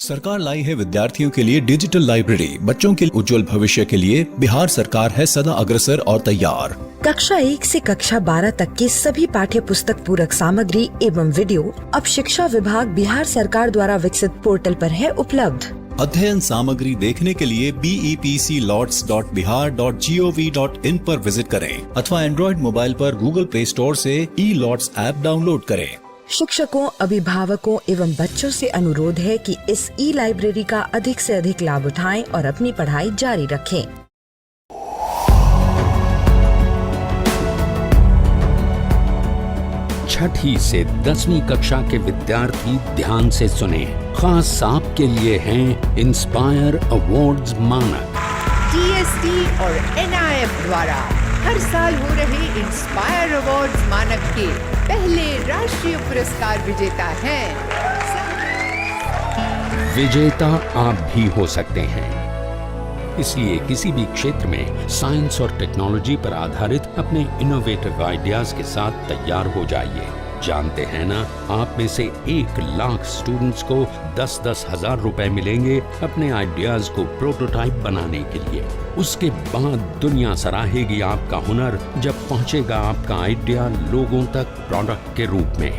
सरकार लाई है विद्यार्थियों के लिए डिजिटल लाइब्रेरी। बच्चों के उज्जवल भविष्य के लिए बिहार सरकार है सदा अग्रसर और तैयार। कक्षा 1 से कक्षा 12 तक की सभी पाठ्य पुस्तक पूरक सामग्री एवं वीडियो अब शिक्षा विभाग बिहार सरकार द्वारा विकसित पोर्टल पर है उपलब्ध। अध्ययन सामग्री देखने के लिए BEPCLots.bihar.gov.in पर विजिट करें अथवा एंड्रॉइड मोबाइल पर गूगल प्ले स्टोर से E-Lots ऐप डाउनलोड करें। शिक्षकों, अभिभावकों एवं बच्चों से अनुरोध है कि इस ई-लाइब्रेरी का अधिक से अधिक लाभ उठाएं और अपनी पढ़ाई जारी रखें। छठी से 10वीं कक्षा के विद्यार्थी ध्यान से सुने। खास आपके लिए हैं इंस्पायर अवार्ड्स मानक। DST और NIF द्वारा हर साल हो रहे इंस्पायर अवार्ड्स मानक के पहले राष्ट्रीय पुरस्कार विजेता हैं। विजेता आप भी हो सकते हैं, इसलिए किसी भी क्षेत्र में साइंस और टेक्नोलॉजी पर आधारित अपने इनोवेटिव आइडियाज के साथ तैयार हो जाइए। जानते हैं ना, आप में से 1 लाख स्टूडेंट्स को 10-10 हजार रुपए मिलेंगे अपने आइडियाज को प्रोटोटाइप बनाने के लिए। उसके बाद दुनिया सराहेगी आपका हुनर जब पहुंचेगा आपका आइडिया लोगों तक प्रोडक्ट के रूप में।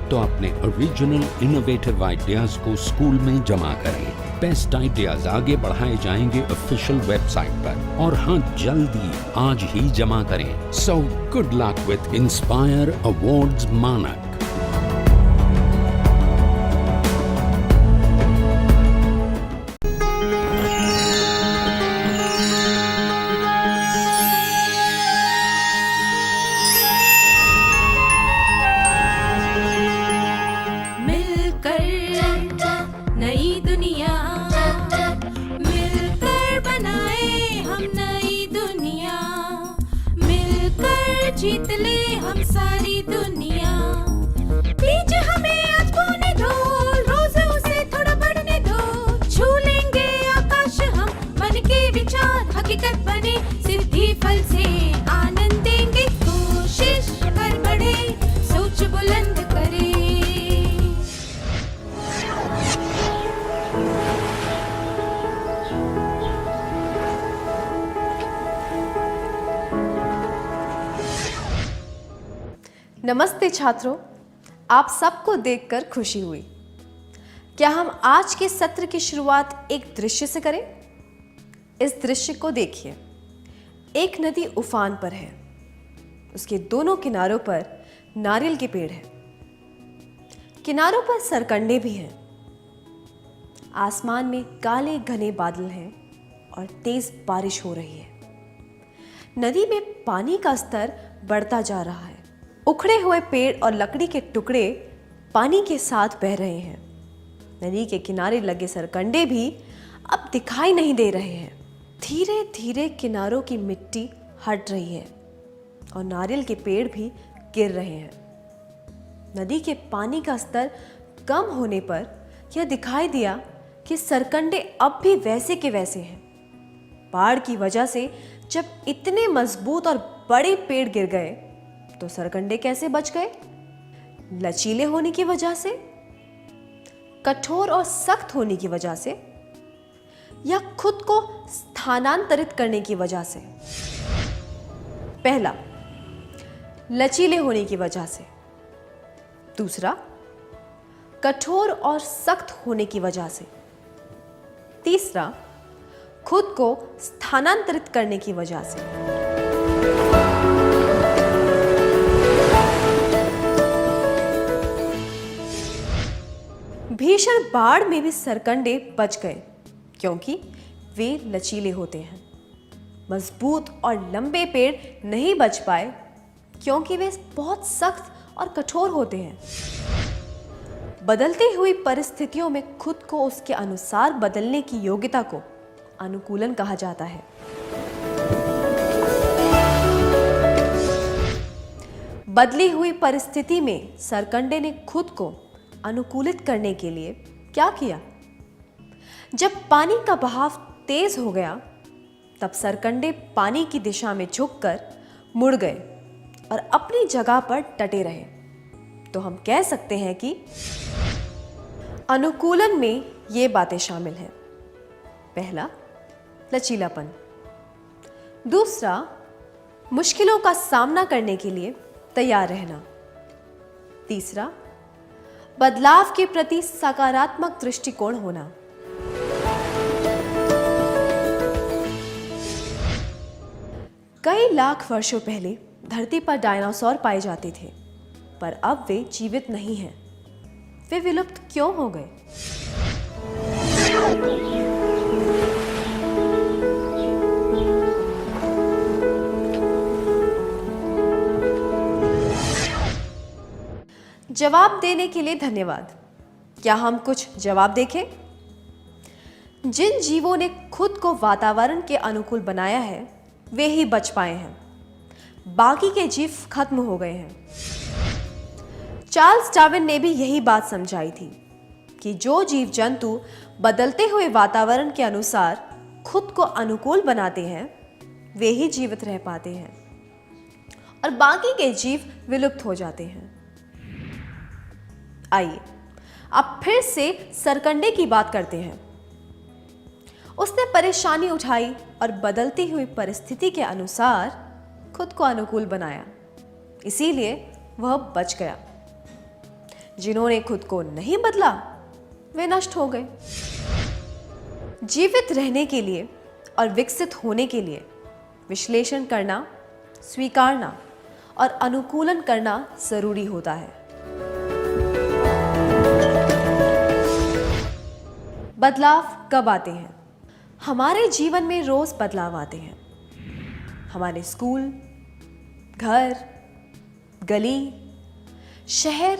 तो अपने ओरिजिनल इनोवेटिव आइडियाज को स्कूल में जमा करें। बेस्ट आइडियाज आगे बढ़ाए जाएंगे ऑफिशियल वेबसाइट पर, और हाँ, जल्दी आज ही जमा करें। So good luck with inspire awards मानक। जीत ले हम सारी दुनिया। प्लीज हमें आज बोने दो, रोज उसे थोड़ा बढ़ने दो। छू लेंगे आकाश हम, मन के विचार हकीकत बने। सिद्धि फल से आनंद देंगे, कोशिश कर बढ़े, सोच बुलंद करे। नमस्ते छात्रों, आप सबको देखकर खुशी हुई। क्या हम आज के सत्र की शुरुआत एक दृश्य से करें? इस दृश्य को देखिए। एक नदी उफान पर है, उसके दोनों किनारों पर नारियल के पेड़ हैं, किनारों पर सरकंडे भी हैं। आसमान में काले घने बादल हैं और तेज बारिश हो रही है। नदी में पानी का स्तर बढ़ता जा रहा है। उखड़े हुए पेड़ और लकड़ी के टुकड़े पानी के साथ बह रहे हैं। नदी के किनारे लगे सरकंडे भी अब दिखाई नहीं दे रहे हैं। धीरे धीरे किनारों की मिट्टी हट रही है और नारियल के पेड़ भी गिर रहे हैं। नदी के पानी का स्तर कम होने पर यह दिखाई दिया कि सरकंडे अब भी वैसे के वैसे हैं। बाढ़ की वजह से जब इतने मजबूत और बड़े पेड़ गिर गए तो सरकंडे कैसे बच गए? लचीले होने की वजह से, कठोर और सख्त होने की वजह से, या खुद को स्थानांतरित करने की वजह से? पहला, लचीले होने की वजह से। दूसरा, कठोर और सख्त होने की वजह से। तीसरा, खुद को स्थानांतरित करने की वजह से। भीषण बाढ़ में भी सरकंडे बच गए क्योंकि वे लचीले होते हैं। मजबूत और लंबे पेड़ नहीं बच पाए क्योंकि वे बहुत सख्त और कठोर होते हैं। बदलती हुई परिस्थितियों में खुद को उसके अनुसार बदलने की योग्यता को अनुकूलन कहा जाता है। बदली हुई परिस्थिति में सरकंडे ने खुद को अनुकूलित करने के लिए क्या किया? जब पानी का बहाव तेज हो गया तब सरकंडे पानी की दिशा में झुककर मुड़ गए और अपनी जगह पर डटे रहे। तो हम कह सकते हैं कि अनुकूलन में ये बातें शामिल हैं। पहला, लचीलापन। दूसरा, मुश्किलों का सामना करने के लिए तैयार रहना। तीसरा, बदलाव के प्रति सकारात्मक दृष्टिकोण होना। कई लाख वर्षों पहले धरती पर डायनासोर पाए जाते थे, पर अब वे जीवित नहीं हैं। वे विलुप्त क्यों हो गए? जवाब देने के लिए धन्यवाद। क्या हम कुछ जवाब देखें? जिन जीवों ने खुद को वातावरण के अनुकूल बनाया है वे ही बच पाए हैं, बाकी के जीव खत्म हो गए हैं। चार्ल्स डार्विन ने भी यही बात समझाई थी कि जो जीव जंतु बदलते हुए वातावरण के अनुसार खुद को अनुकूल बनाते हैं वे ही जीवित रह पाते हैं और बाकी के जीव विलुप्त हो जाते हैं। आइए अब फिर से सरकंडे की बात करते हैं। उसने परेशानी उठाई और बदलती हुई परिस्थिति के अनुसार खुद को अनुकूल बनाया, इसीलिए वह बच गया। जिन्होंने खुद को नहीं बदला वे नष्ट हो गए। जीवित रहने के लिए और विकसित होने के लिए विश्लेषण करना, स्वीकारना और अनुकूलन करना जरूरी होता है। बदलाव कब आते हैं? हमारे जीवन में रोज बदलाव आते हैं। हमारे स्कूल, घर, गली, शहर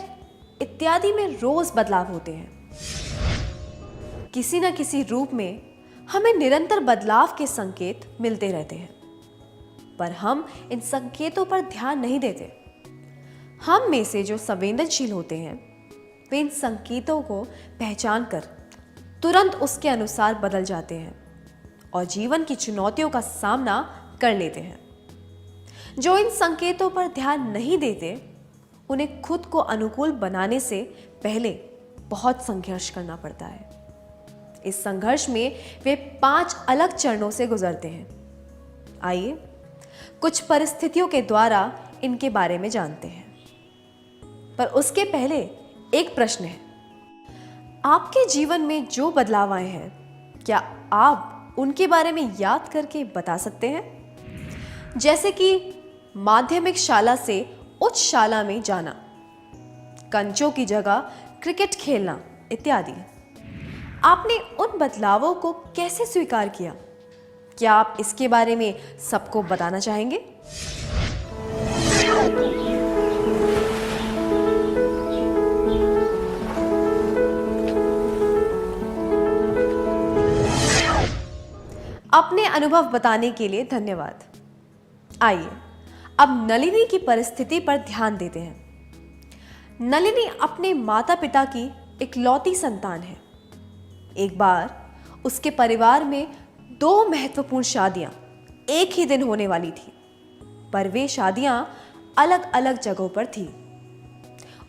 इत्यादि में रोज बदलाव होते हैं। किसी न किसी रूप में हमें निरंतर बदलाव के संकेत मिलते रहते हैं, पर हम इन संकेतों पर ध्यान नहीं देते। हम में से जो संवेदनशील होते हैं वे इन संकेतों को पहचान कर तुरंत उसके अनुसार बदल जाते हैं और जीवन की चुनौतियों का सामना कर लेते हैं। जो इन संकेतों पर ध्यान नहीं देते उन्हें खुद को अनुकूल बनाने से पहले बहुत संघर्ष करना पड़ता है। इस संघर्ष में वे 5 अलग चरणों से गुजरते हैं। आइए कुछ परिस्थितियों के द्वारा इनके बारे में जानते हैं, पर उसके पहले एक प्रश्न है। आपके जीवन में जो बदलाव आए हैं, क्या आप उनके बारे में याद करके बता सकते हैं? जैसे कि माध्यमिक शाला से उच्च शाला में जाना, कंचों की जगह क्रिकेट खेलना इत्यादि। आपने उन बदलावों को कैसे स्वीकार किया? क्या आप इसके बारे में सबको बताना चाहेंगे? अपने अनुभव बताने के लिए धन्यवाद। आइए अब नलिनी की परिस्थिति पर ध्यान देते हैं। नलिनी अपने माता पिता की इकलौती संतान है। एक बार उसके परिवार में 2 महत्वपूर्ण शादियां एक ही दिन होने वाली थी, पर वे शादियां अलग अलग जगहों पर थी।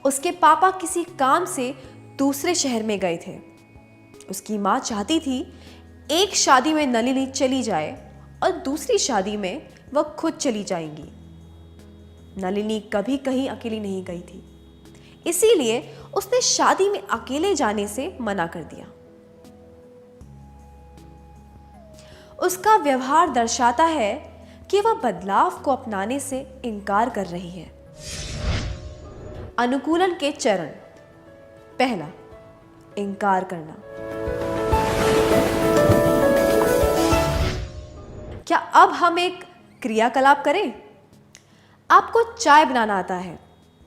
उसके पापा किसी काम से दूसरे शहर में गए थे। उसकी मां चाहती थी एक शादी में नलिनी चली जाए और दूसरी शादी में वह खुद चली जाएंगी। नलिनी कभी कहीं अकेली नहीं गई थी, इसीलिए उसने शादी में अकेले जाने से मना कर दिया। उसका व्यवहार दर्शाता है कि वह बदलाव को अपनाने से इनकार कर रही है। अनुकूलन के चरण। पहला, इनकार करना। क्या अब हम एक क्रियाकलाप करें? आपको चाय बनाना आता है,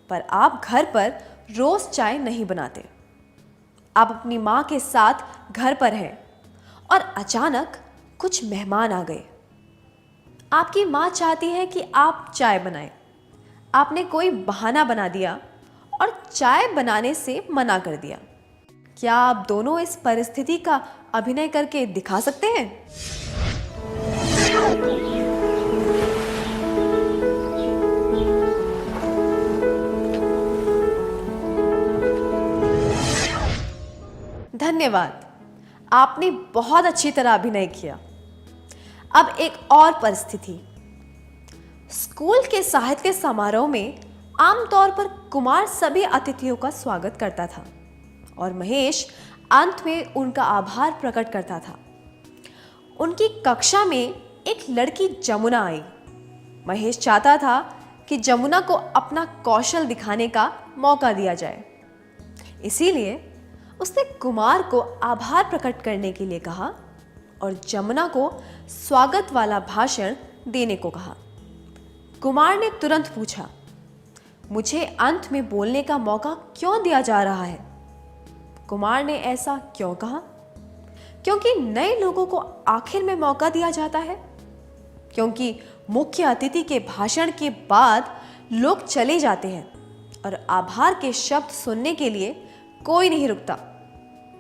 पर आप घर पर रोज चाय नहीं बनाते। आप अपनी मां के साथ घर पर हैं और अचानक कुछ मेहमान आ गए। आपकी मां चाहती है कि आप चाय बनाएं। आपने कोई बहाना बना दिया और चाय बनाने से मना कर दिया। क्या आप दोनों इस परिस्थिति का अभिनय करके दिखा सकते हैं? धन्यवाद। आपने बहुत अच्छी तरह अभिनय किया। अब एक और परिस्थिति। स्कूल के साहित्य समारोह में आमतौर पर कुमार सभी अतिथियों का स्वागत करता था और महेश अंत में उनका आभार प्रकट करता था। उनकी कक्षा में एक लड़की जमुना आई। महेश चाहता था कि जमुना को अपना कौशल दिखाने का मौका दिया जाए, इसीलिए उसने कुमार को आभार प्रकट करने के लिए कहा और जमुना को स्वागत वाला भाषण देने को कहा। कुमार ने तुरंत पूछा, मुझे अंत में बोलने का मौका क्यों दिया जा रहा है? कुमार ने ऐसा क्यों कहा? क्योंकि नए लोगों को आखिर में मौका दिया जाता है, क्योंकि मुख्य अतिथि के भाषण के बाद लोग चले जाते हैं और आभार के शब्द सुनने के लिए कोई नहीं रुकता,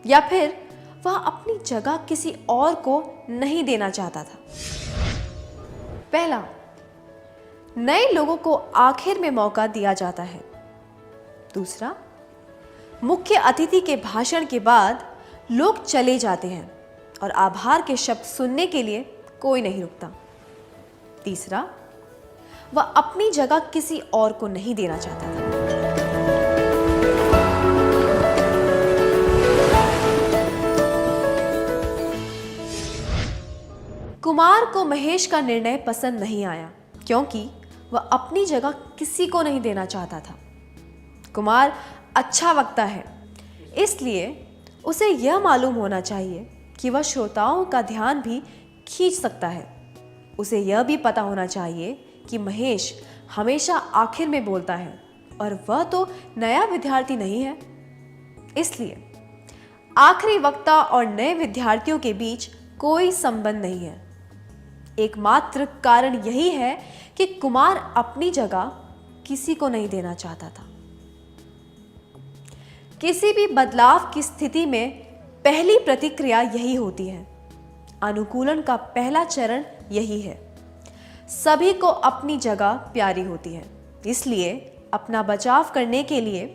या फिर वह अपनी जगह किसी और को नहीं देना चाहता था। पहला, नए लोगों को आखिर में मौका दिया जाता है। दूसरा, मुख्य अतिथि के भाषण के बाद लोग चले जाते हैं और आभार के शब्द सुनने के लिए कोई नहीं रुकता। तीसरा, वह अपनी जगह किसी और को नहीं देना चाहता था। कुमार को महेश का निर्णय पसंद नहीं आया, क्योंकि वह अपनी जगह किसी को नहीं देना चाहता था। कुमार अच्छा वक्ता है, इसलिए उसे यह मालूम होना चाहिए कि वह श्रोताओं का ध्यान भी खींच सकता है। उसे यह भी पता होना चाहिए कि महेश हमेशा आखिर में बोलता है और वह तो नया विद्यार्थी नहीं है। इसलिए आखिरी वक्ता और नए विद्यार्थियों के बीच कोई संबंध नहीं है। एकमात्र कारण यही है कि कुमार अपनी जगह किसी को नहीं देना चाहता था। किसी भी बदलाव की स्थिति में पहली प्रतिक्रिया यही होती है। अनुकूलन का पहला चरण यही है। सभी को अपनी जगह प्यारी होती है, इसलिए अपना बचाव करने के लिए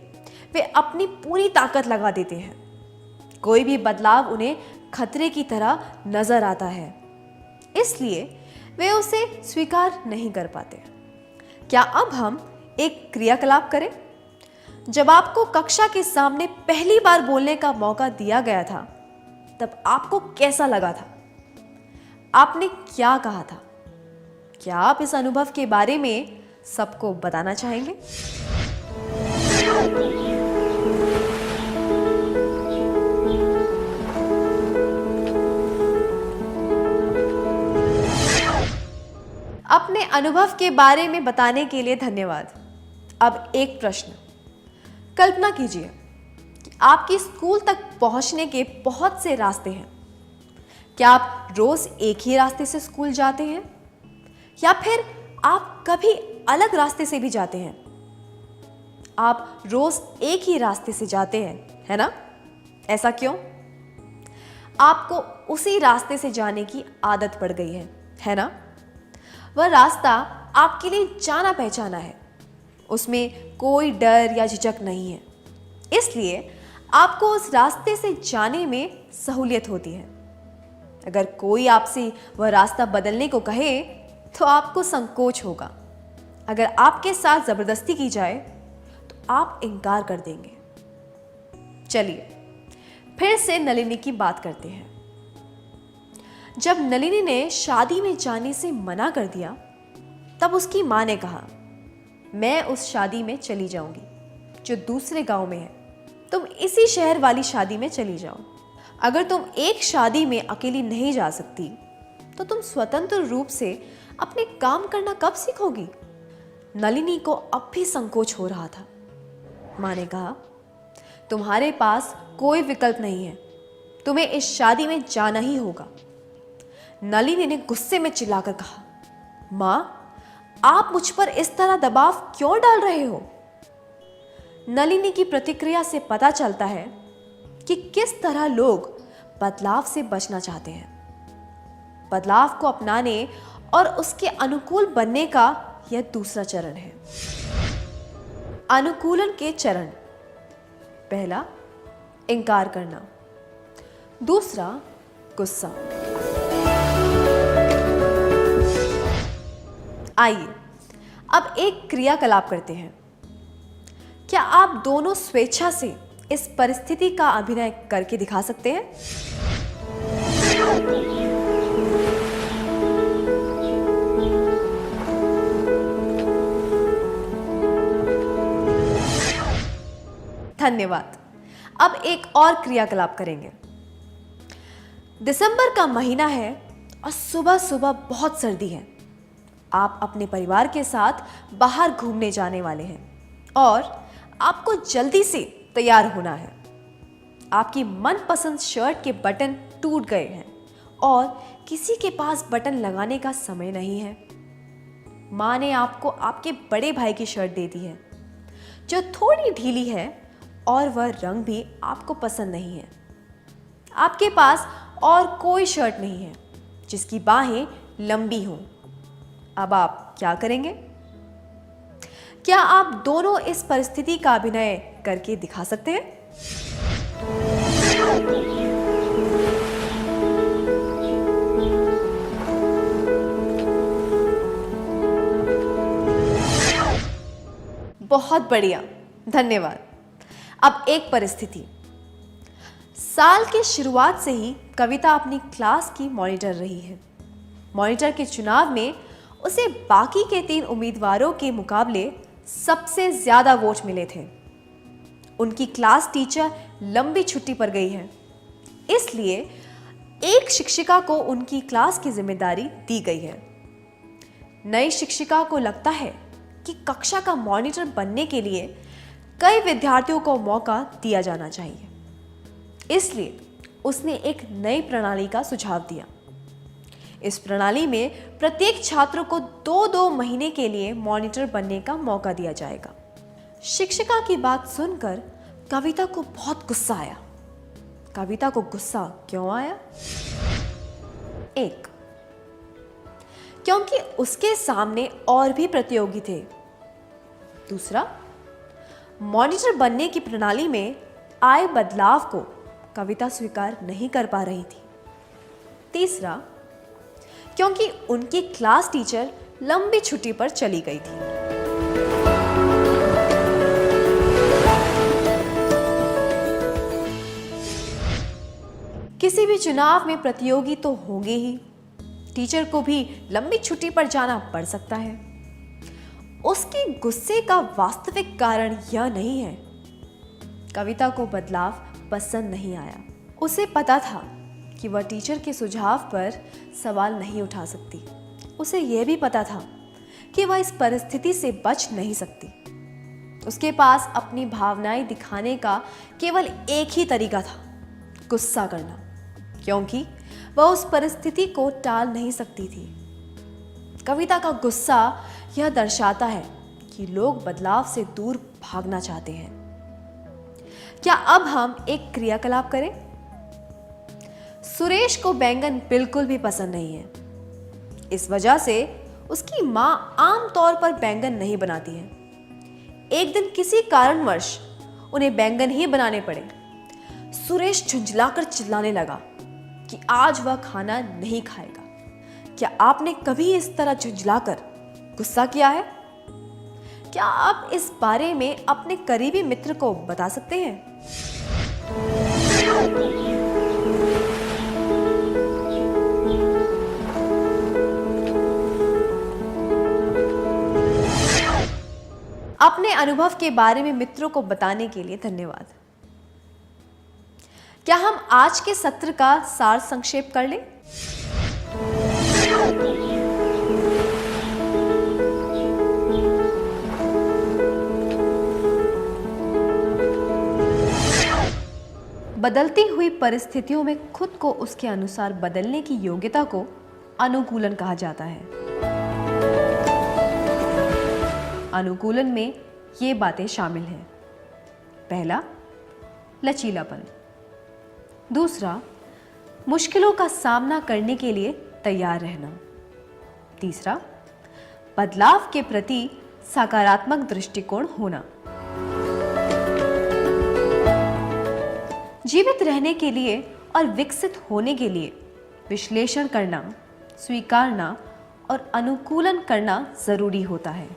वे अपनी पूरी ताकत लगा देते हैं। कोई भी बदलाव उन्हें खतरे की तरह नजर आता है, इसलिए वे उसे स्वीकार नहीं कर पाते। क्या अब हम एक क्रियाकलाप करें? जब आपको कक्षा के सामने पहली बार बोलने का मौका दिया गया था, तब आपको कैसा लगा था? आपने क्या कहा था? क्या आप इस अनुभव के बारे में सबको बताना चाहेंगे? अपने अनुभव के बारे में बताने के लिए धन्यवाद। अब एक प्रश्न। कल्पना कीजिए कि आपकी स्कूल तक पहुंचने के बहुत से रास्ते हैं। क्या आप रोज एक ही रास्ते से स्कूल जाते हैं, या फिर आप कभी अलग रास्ते से भी जाते हैं? आप रोज एक ही रास्ते से जाते हैं, है ना? ऐसा क्यों? आपको उसी रास्ते से जाने की आदत पड़ गई है ना? वह रास्ता आपके लिए जाना पहचाना है, उसमें कोई डर या झिझक नहीं है, इसलिए आपको उस रास्ते से जाने में सहूलियत होती है। अगर कोई आपसे वह रास्ता बदलने को कहे तो आपको संकोच होगा। अगर आपके साथ जबरदस्ती की जाए तो आप इनकार कर देंगे। चलिए फिर से नलिनी की बात करते हैं। जब नलिनी ने शादी में जाने से मना कर दिया, तब उसकी मां ने कहा, मैं उस शादी में चली जाऊंगी जो दूसरे गांव में है, तुम इसी शहर वाली शादी में चली जाओ। अगर तुम एक शादी में अकेली नहीं जा सकती तो तुम स्वतंत्र रूप से अपने काम करना कब सीखोगी? नलिनी को अब भी संकोच हो रहा था। मां ने कहा, तुम्हारे पास कोई विकल्प नहीं है, तुम्हें इस शादी में जाना ही होगा। नलिनी ने गुस्से में चिल्लाकर कहा, मां, आप मुझ पर इस तरह दबाव क्यों डाल रहे हो? नलिनी की प्रतिक्रिया से पता चलता है कि किस तरह लोग बदलाव से बचना चाहते हैं। बदलाव को अपनाने और उसके अनुकूल बनने का यह दूसरा चरण है। अनुकूलन के चरण। पहला, इनकार करना। दूसरा, गुस्सा। आइए अब एक क्रियाकलाप करते हैं। क्या आप दोनों स्वेच्छा से इस परिस्थिति का अभिनय करके दिखा सकते हैं? धन्यवाद। अब एक और क्रियाकलाप करेंगे। दिसंबर का महीना है और सुबह सुबह बहुत सर्दी है। आप अपने परिवार के साथ बाहर घूमने जाने वाले हैं और आपको जल्दी से तैयार होना है। आपकी मनपसंद शर्ट के बटन टूट गए हैं और किसी के पास बटन लगाने का समय नहीं है। माँ ने आपको आपके बड़े भाई की शर्ट दे दी है जो थोड़ी ढीली है और वह रंग भी आपको पसंद नहीं है। आपके पास और कोई शर्ट नहीं है जिसकी बाहें लंबी हों। अब आप क्या करेंगे? क्या आप दोनों इस परिस्थिति का अभिनय करके दिखा सकते हैं? बहुत बढ़िया, धन्यवाद। अब एक परिस्थिति। साल की शुरुआत से ही कविता अपनी क्लास की मॉनिटर रही है। मॉनिटर के चुनाव में उसे बाकी के 3 उम्मीदवारों के मुकाबले सबसे ज्यादा वोट मिले थे। उनकी क्लास टीचर लंबी छुट्टी पर गई है, इसलिए एक शिक्षिका को उनकी क्लास की जिम्मेदारी दी गई है। नई शिक्षिका को लगता है कि कक्षा का मॉनिटर बनने के लिए कई विद्यार्थियों को मौका दिया जाना चाहिए, इसलिए उसने एक नई प्रणाली का सुझाव दिया। इस प्रणाली में प्रत्येक छात्र को 2-2 महीने के लिए मॉनिटर बनने का मौका दिया जाएगा। शिक्षिका की बात सुनकर कविता को बहुत गुस्सा आया। कविता को गुस्सा क्यों आया? 1, क्योंकि उसके सामने और भी प्रतियोगी थे। दूसरा, मॉनिटर बनने की प्रणाली में आए बदलाव को कविता स्वीकार नहीं कर पा रही थी। तीसरा, क्योंकि उनकी क्लास टीचर लंबी छुट्टी पर चली गई थी। किसी भी चुनाव में प्रतियोगी तो होंगे ही। टीचर को भी लंबी छुट्टी पर जाना पड़ सकता है। उसके गुस्से का वास्तविक कारण यह नहीं है। कविता को बदलाव पसंद नहीं आया। उसे पता था कि वह टीचर के सुझाव पर सवाल नहीं उठा सकती। उसे यह भी पता था कि वह इस परिस्थिति से बच नहीं सकती। उसके पास अपनी भावनाएं दिखाने का केवल एक ही तरीका था, गुस्सा करना, क्योंकि वह उस परिस्थिति को टाल नहीं सकती थी। कविता का गुस्सा यह दर्शाता है कि लोग बदलाव से दूर भागना चाहते हैं। क्या अब हम एक क्रियाकलाप करें? सुरेश को बैंगन बिल्कुल भी पसंद नहीं है। इस वजह से उसकी मां आमतौर पर बैंगन नहीं बनाती है। एक दिन किसी कारणवश उन्हें बैंगन ही बनाने पड़े। सुरेश झुंझलाकर चिल्लाने लगा कि आज वह खाना नहीं खाएगा। क्या आपने कभी इस तरह झुंझलाकर गुस्सा किया है? क्या आप इस बारे में अपने करीबी मित्र को बता सकते हैं? अपने अनुभव के बारे में मित्रों को बताने के लिए धन्यवाद। क्या हम आज के सत्र का सार संक्षेप कर लें? बदलती हुई परिस्थितियों में खुद को उसके अनुसार बदलने की योग्यता को अनुकूलन कहा जाता है। अनुकूलन में ये बातें शामिल हैं। पहला, लचीलापन। दूसरा, मुश्किलों का सामना करने के लिए तैयार रहना। तीसरा, बदलाव के प्रति सकारात्मक दृष्टिकोण होना। जीवित रहने के लिए और विकसित होने के लिए विश्लेषण करना, स्वीकारना और अनुकूलन करना जरूरी होता है।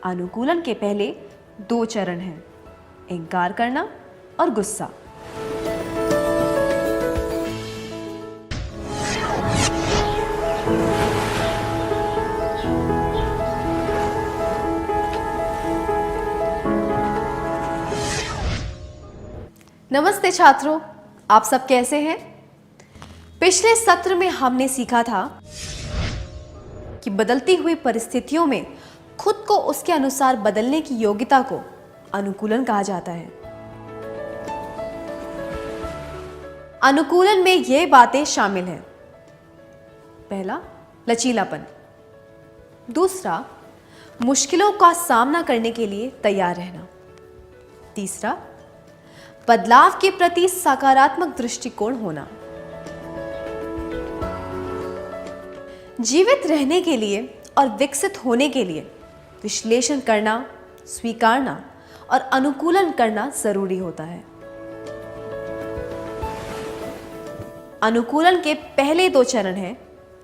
अनुकूलन के पहले 2 चरण हैं, इनकार करना और गुस्सा। नमस्ते छात्रों, आप सब कैसे हैं? पिछले सत्र में हमने सीखा था कि बदलती हुई परिस्थितियों में खुद को उसके अनुसार बदलने की योग्यता को अनुकूलन कहा जाता है। अनुकूलन में ये बातें शामिल हैं। पहला, लचीलापन। दूसरा, मुश्किलों का सामना करने के लिए तैयार रहना। तीसरा, बदलाव के प्रति सकारात्मक दृष्टिकोण होना। जीवित रहने के लिए और विकसित होने के लिए विश्लेषण करना, स्वीकारना और अनुकूलन करना जरूरी होता है। अनुकूलन के पहले 2 चरण हैं,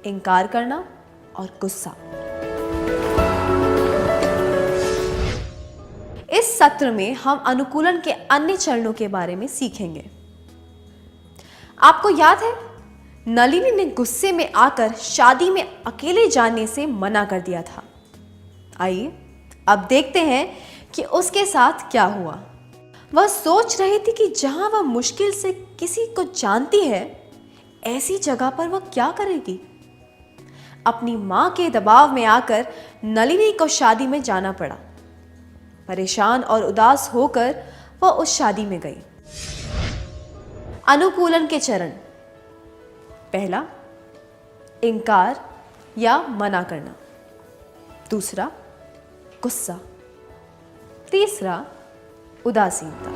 इनकार करना और गुस्सा। इस सत्र में हम अनुकूलन के अन्य चरणों के बारे में सीखेंगे। आपको याद है, नलिनी ने गुस्से में आकर शादी में अकेले जाने से मना कर दिया था। आइए अब देखते हैं कि उसके साथ क्या हुआ। वह सोच रही थी कि जहां वह मुश्किल से किसी को जानती है, ऐसी जगह पर वह क्या करेगी। अपनी मां के दबाव में आकर नलिनी को शादी में जाना पड़ा। परेशान और उदास होकर वह उस शादी में गई। अनुकूलन के चरण। पहला, इनकार या मना करना। दूसरा, गुस्सा। तीसरा, उदासीनता।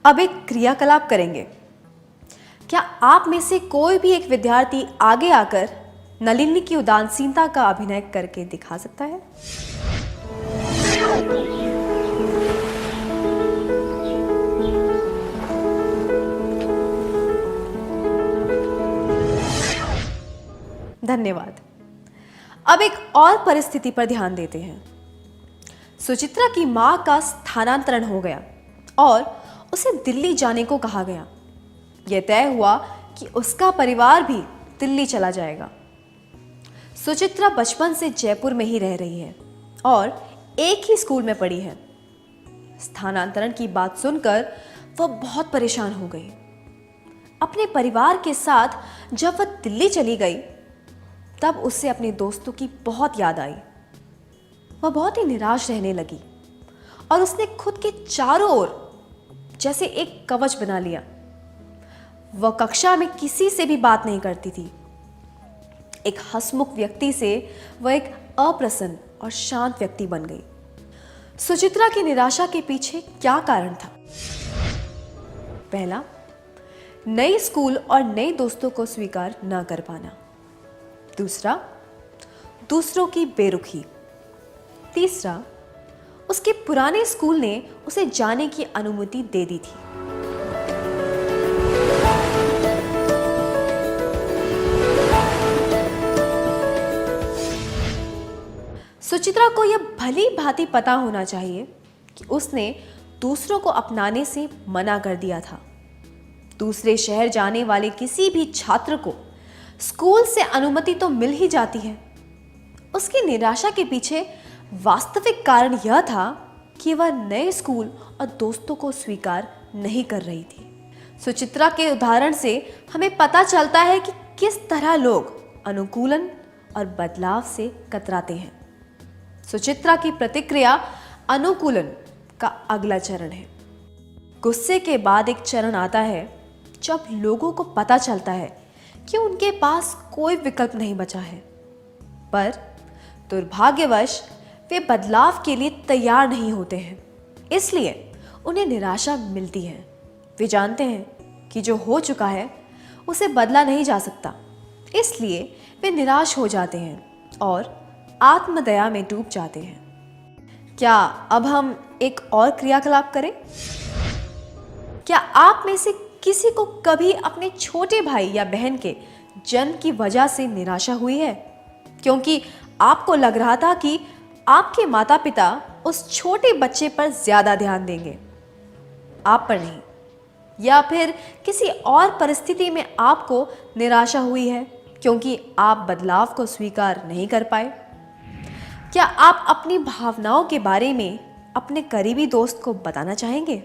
अब एक क्रियाकलाप करेंगे। क्या आप में से कोई भी एक विद्यार्थी आगे आकर नलिनी की उदासीनता का अभिनय करके दिखा सकता है? धन्यवाद। अब एक और परिस्थिति पर ध्यान देते हैं। सुचित्रा की मां का स्थानांतरण हो गया और उसे दिल्ली जाने को कहा गया। यह तय हुआ कि उसका परिवार भी दिल्ली चला जाएगा। सुचित्रा बचपन से जयपुर में ही रह रही है और एक ही स्कूल में पढ़ी है। स्थानांतरण की बात सुनकर वह बहुत परेशान हो गई। अपने परिवार के साथ जब वह दिल्ली चली गई, तब उसे अपने दोस्तों की बहुत याद आई। वह बहुत ही निराश रहने लगी और उसने खुद के चारों ओर जैसे एक कवच बना लिया। वह कक्षा में किसी से भी बात नहीं करती थी। एक हंसमुख व्यक्ति से वह एक अप्रसन्न और शांत व्यक्ति बन गई। सुचित्रा की निराशा के पीछे क्या कारण था? पहला, नए स्कूल और नए दोस्तों को स्वीकार न कर पाना। दूसरा, दूसरों की बेरुखी। तीसरा, उसके पुराने स्कूल ने उसे जाने की अनुमति दे दी थी। सुचित्रा को यह भली भांति पता होना चाहिए कि उसने दूसरों को अपनाने से मना कर दिया था। दूसरे शहर जाने वाले किसी भी छात्र को स्कूल से अनुमति तो मिल ही जाती है। उसकी निराशा के पीछे वास्तविक कारण यह था कि वह नए स्कूल और दोस्तों को स्वीकार नहीं कर रही थी। सुचित्रा के उदाहरण से हमें पता चलता है कि किस तरह लोग अनुकूलन और बदलाव से कतराते हैं। सुचित्रा की प्रतिक्रिया अनुकूलन का अगला चरण है। गुस्से के बाद एक चरण आता है जब लोगों को पता चलता है कि उनके पास कोई विकल्प नहीं बचा है, पर दुर्भाग्यवश वे बदलाव के लिए तैयार नहीं होते हैं, इसलिए उन्हें निराशा मिलती है। वे जानते हैं कि जो हो चुका है उसे बदला नहीं जा सकता, इसलिए वे निराश हो जाते हैं और आत्मदया में डूब जाते हैं। क्या अब हम एक और क्रियाकलाप करें। क्या आप में से किसी को कभी अपने छोटे भाई या बहन के जन्म की वजह से निराशा हुई है, क्योंकि आपको लग रहा था कि आपके माता पिता उस छोटे बच्चे पर ज्यादा ध्यान देंगे, आप पर नहीं? या फिर किसी और परिस्थिति में आपको निराशा हुई है क्योंकि आप बदलाव को स्वीकार नहीं कर पाए? क्या आप अपनी भावनाओं के बारे में अपने करीबी दोस्त को बताना चाहेंगे?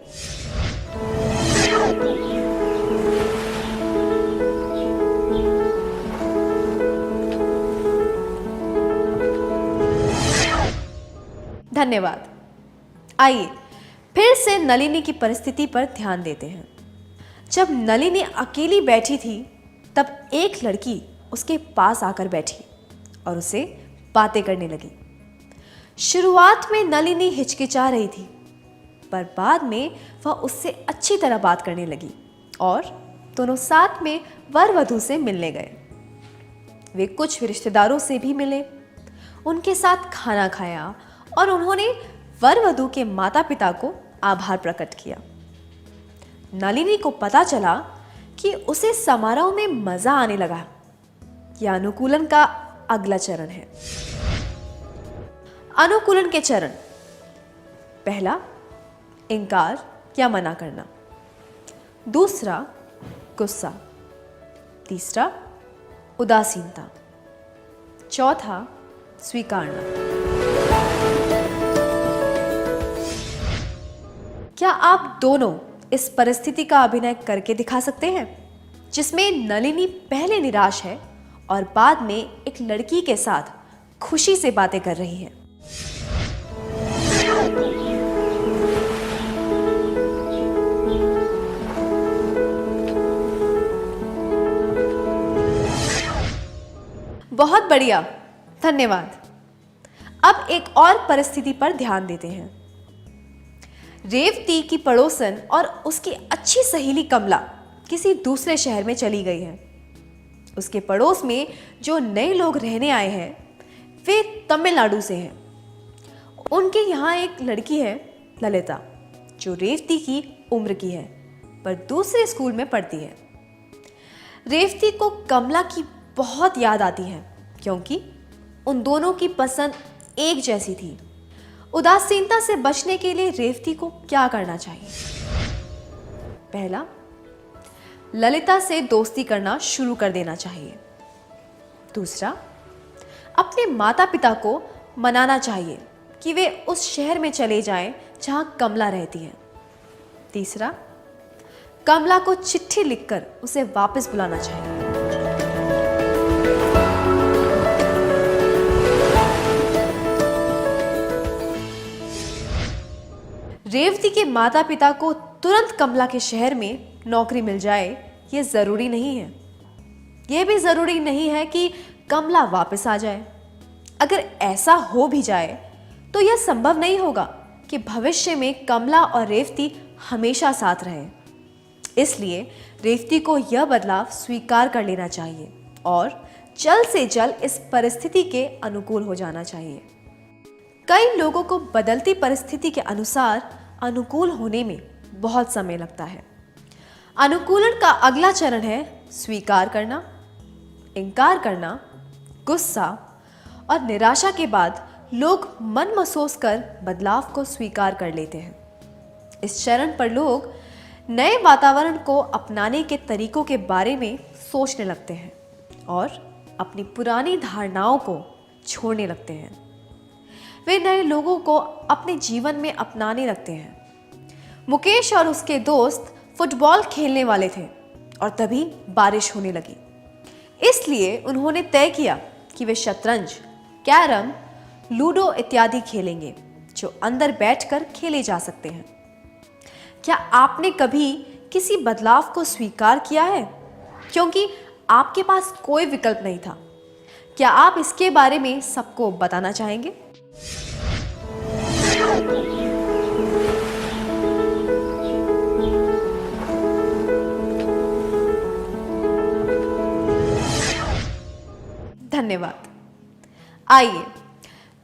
धन्यवाद। आइए फिर से नलिनी की परिस्थिति पर ध्यान देते हैं। जब नलिनी अकेली बैठी थी तब एक लड़की उसके पास आकर बैठी और उसे बातें करने लगी। शुरुआत में नलिनी हिचकिचा रही थी, पर बाद में वह उससे अच्छी तरह बात करने लगी और दोनों साथ में वर वधू से मिलने गए। वे कुछ रिश्तेदारों से भी मिले, उनके साथ खाना खाया और उन्होंने वर वधू के माता पिता को आभार प्रकट किया। नलिनी को पता चला कि उसे समारोह में मजा आने लगा। यह अनुकूलन का अगला चरण है। अनुकूलन के चरण: पहला, इनकार या मना करना। दूसरा, गुस्सा। तीसरा, उदासीनता। चौथा, स्वीकारना। क्या आप दोनों इस परिस्थिति का अभिनय करके दिखा सकते हैं जिसमें नलिनी पहले निराश है और बाद में एक लड़की के साथ खुशी से बातें कर रही है? बहुत बढ़िया, धन्यवाद। अब एक और परिस्थिति पर ध्यान देते हैं। रेवती की पड़ोसन और उसकी अच्छी सहेली कमला किसी दूसरे शहर में चली गई है। उसके पड़ोस में जो नए लोग रहने आए हैं वे तमिलनाडु से हैं। उनके यहाँ एक लड़की है ललिता, जो रेवती की उम्र की है पर दूसरे स्कूल में पढ़ती है। रेवती को कमला की बहुत याद आती है क्योंकि उन दोनों की पसंद एक जैसी थी। उदासीनता से बचने के लिए रेवती को क्या करना चाहिए? पहला, ललिता से दोस्ती करना शुरू कर देना चाहिए। दूसरा, अपने माता पिता को मनाना चाहिए कि वे उस शहर में चले जाएं जहां कमला रहती है। तीसरा, कमला को चिट्ठी लिखकर उसे वापस बुलाना चाहिए। रेवती के माता पिता को तुरंत कमला के शहर में नौकरी मिल जाए ये जरूरी नहीं है। यह भी जरूरी नहीं है कि कमला वापस आ जाए। अगर ऐसा हो भी जाए तो यह संभव नहीं होगा कि भविष्य में कमला और रेवती हमेशा साथ रहें। इसलिए रेवती को यह बदलाव स्वीकार कर लेना चाहिए और जल्द से जल्द इस परिस्थिति के अनुकूल हो जाना चाहिए। कई लोगों को बदलती परिस्थिति के अनुसार अनुकूल होने में बहुत समय लगता है। अनुकूलन का अगला चरण है स्वीकार करना, इनकार करना, गुस्सा और निराशा के बाद लोग मन महसूस कर बदलाव को स्वीकार कर लेते हैं। इस चरण पर लोग नए वातावरण को अपनाने के तरीकों के बारे में सोचने लगते हैं और अपनी पुरानी धारणाओं को छोड़ने लगते हैं। वे नए लोगों को अपने जीवन में अपनाने लगते हैं। मुकेश और उसके दोस्त फुटबॉल खेलने वाले थे और तभी बारिश होने लगी। इसलिए उन्होंने तय किया कि वे शतरंज, कैरम, लूडो इत्यादि खेलेंगे जो अंदर बैठकर खेले जा सकते हैं। क्या आपने कभी किसी बदलाव को स्वीकार किया है क्योंकि आपके पास कोई विकल्प नहीं था? क्या आप इसके बारे में सबको बताना चाहेंगे? धन्यवाद। आइए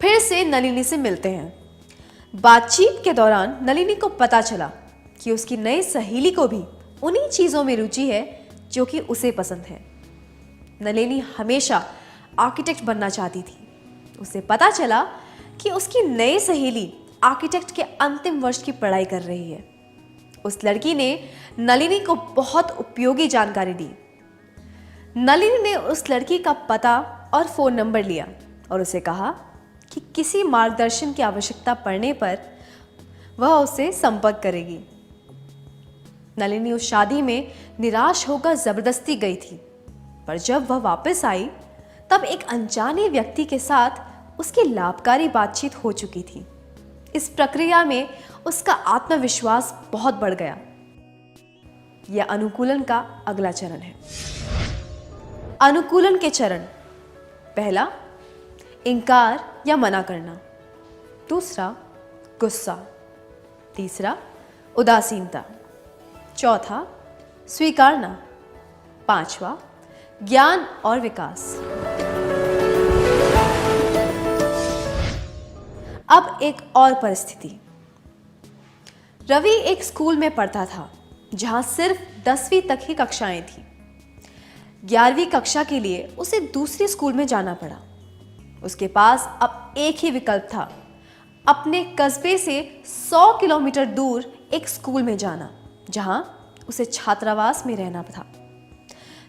फिर से नलिनी से मिलते हैं। बातचीत के दौरान नलिनी को पता चला कि उसकी नई सहेली को भी उन्हीं चीजों में रुचि है जो कि उसे पसंद है। नलिनी हमेशा आर्किटेक्ट बनना चाहती थी। उसे पता चला कि उसकी नई सहेली आर्किटेक्ट के अंतिम वर्ष की पढ़ाई कर रही है। उस लड़की ने नलिनी को बहुत उपयोगी जानकारी दी। नलिनी ने उस लड़की का पता और फोन नंबर लिया और उसे कहा कि किसी मार्गदर्शन की आवश्यकता पड़ने पर वह उसे संपर्क करेगी। नलिनी उस शादी में निराश होकर जबरदस्ती गई थी, पर जब वह वापस आई तब एक अनजाने व्यक्ति के साथ उसकी लाभकारी बातचीत हो चुकी थी। इस प्रक्रिया में उसका आत्मविश्वास बहुत बढ़ गया। यह अनुकूलन का अगला चरण है। अनुकूलन के चरण: पहला, इनकार या मना करना। दूसरा, गुस्सा। तीसरा, उदासीनता। चौथा, स्वीकारना। पांचवा, ज्ञान और विकास। अब एक और परिस्थिति। रवि एक स्कूल में पढ़ता था जहां सिर्फ 10वीं तक ही कक्षाएं थी। 11वीं कक्षा के लिए उसे दूसरे स्कूल में जाना पड़ा। उसके पास अब एक ही विकल्प था, अपने कस्बे से 100 किलोमीटर दूर एक स्कूल में जाना जहां उसे छात्रावास में रहना था।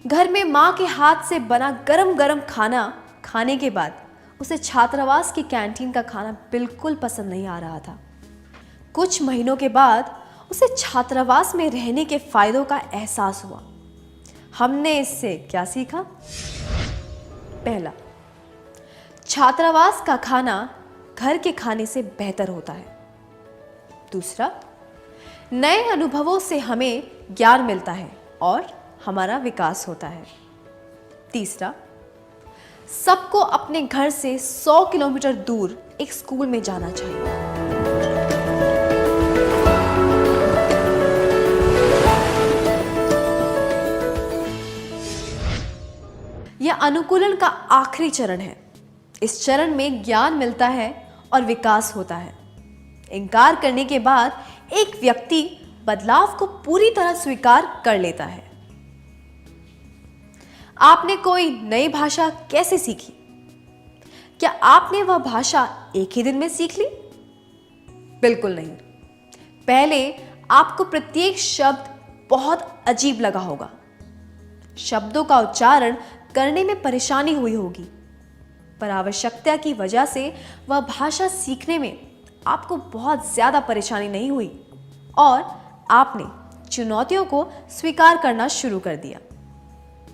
घर में मां के हाथ से बना गरम गरम खाना खाने के बाद उसे छात्रावास की कैंटीन का खाना बिल्कुल पसंद नहीं आ रहा था। कुछ महीनों के बाद उसे छात्रावास में रहने के फायदों का एहसास हुआ। हमने इससे क्या सीखा? पहला, छात्रावास का खाना घर के खाने से बेहतर होता है। दूसरा, नए अनुभवों से हमें ज्ञान मिलता है और हमारा विकास होता है। तीसरा, सबको अपने घर से 100 किलोमीटर दूर एक स्कूल में जाना चाहिए। यह अनुकूलन का आखिरी चरण है। इस चरण में ज्ञान मिलता है और विकास होता है। इनकार करने के बाद एक व्यक्ति बदलाव को पूरी तरह स्वीकार कर लेता है। आपने कोई नई भाषा कैसे सीखी? क्या आपने वह भाषा एक ही दिन में सीख ली? बिल्कुल नहीं। पहले आपको प्रत्येक शब्द बहुत अजीब लगा होगा। शब्दों का उच्चारण करने में परेशानी हुई होगी, पर आवश्यकता की वजह से वह भाषा सीखने में आपको बहुत ज्यादा परेशानी नहीं हुई और आपने चुनौतियों को स्वीकार करना शुरू कर दिया।